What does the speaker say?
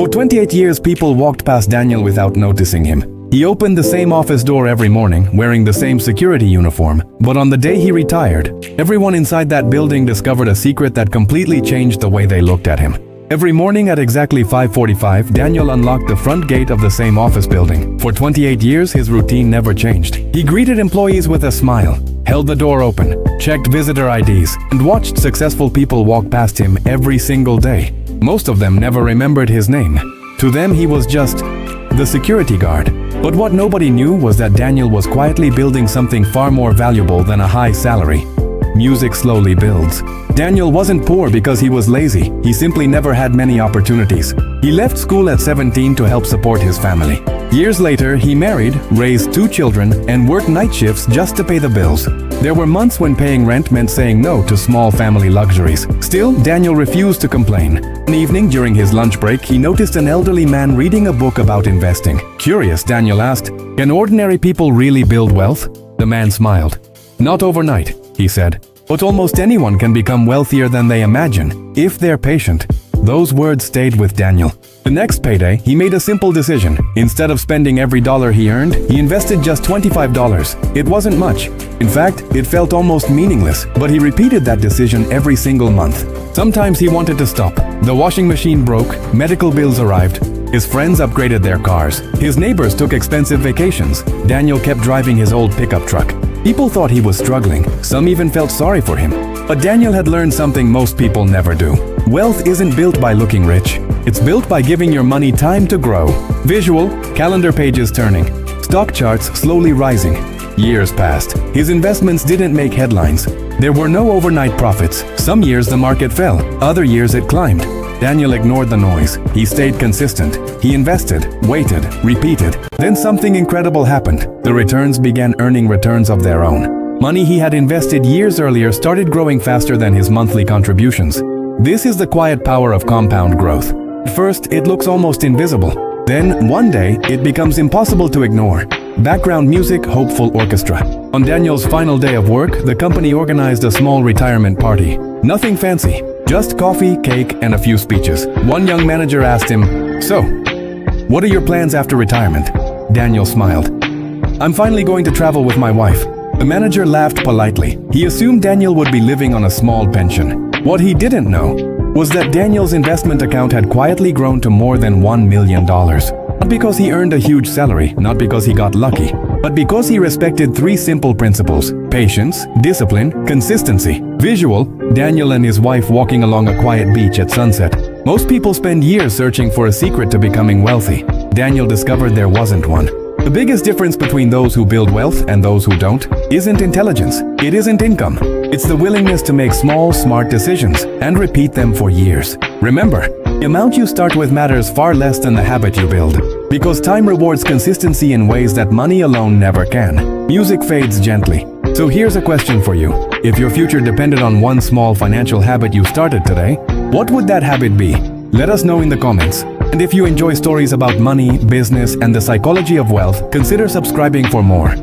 For 28 years, people walked past Daniel without noticing him. He opened the same office door every morning, wearing the same security uniform. But on the day he retired, everyone inside that building discovered a secret that completely changed the way they looked at him. Every morning at exactly 5:45, Daniel unlocked the front gate of the same office building. For 28 years, his routine never changed. He greeted employees with a smile, held the door open, checked visitor IDs, and watched successful people walk past him every single day. Most of them never remembered his name. To them, he was just the security guard. But what nobody knew was that Daniel was quietly building something far more valuable than a high salary. Music slowly builds. Daniel wasn't poor because he was lazy. He simply never had many opportunities. He left school at 17 to help support his family. Years later, he married, raised 2 children, and worked night shifts just to pay the bills. There were months when paying rent meant saying no to small family luxuries. Still, Daniel refused to complain. One evening during his lunch break, he noticed an elderly man reading a book about investing. Curious, Daniel asked, "Can ordinary people really build wealth?" The man smiled. "Not overnight," he said, "but almost anyone can become wealthier than they imagine, if they're patient." Those words stayed with Daniel. The next payday, he made a simple decision. Instead of spending every dollar he earned, he invested just $25. It wasn't much. In fact, it felt almost meaningless, but he repeated that decision every single month. Sometimes he wanted to stop. The washing machine broke, medical bills arrived, his friends upgraded their cars, his neighbors took expensive vacations. Daniel kept driving his old pickup truck. People thought he was struggling. Some even felt sorry for him. But Daniel had learned something most people never do. Wealth isn't built by looking rich. It's built by giving your money time to grow. Visual, calendar pages turning, stock charts slowly rising. Years passed. His investments didn't make headlines. There were no overnight profits. Some years the market fell, other years it climbed. Daniel ignored the noise. He stayed consistent. He invested, waited, repeated. Then something incredible happened. The returns began earning returns of their own. Money he had invested years earlier started growing faster than his monthly contributions. This is the quiet power of compound growth. At first, it looks almost invisible. Then, one day, it becomes impossible to ignore. Background music, hopeful orchestra. On Daniel's final day of work, the company organized a small retirement party. Nothing fancy, just coffee, cake, and a few speeches. One young manager asked him, "So, what are your plans after retirement?" Daniel smiled. "I'm finally going to travel with my wife." The manager laughed politely. He assumed Daniel would be living on a small pension. What he didn't know was that Daniel's investment account had quietly grown to more than $1 million. Not because he earned a huge salary, not because he got lucky, but because he respected 3 simple principles: patience, discipline, consistency. Visual, Daniel and his wife walking along a quiet beach at sunset. Most people spend years searching for a secret to becoming wealthy. Daniel discovered there wasn't one. The biggest difference between those who build wealth and those who don't isn't intelligence. It isn't income. It's the willingness to make small, smart decisions and repeat them for years. Remember, the amount you start with matters far less than the habit you build. Because time rewards consistency in ways that money alone never can. Music fades gently. So here's a question for you. If your future depended on one small financial habit you started today, what would that habit be? Let us know in the comments. And if you enjoy stories about money, business, and the psychology of wealth, consider subscribing for more.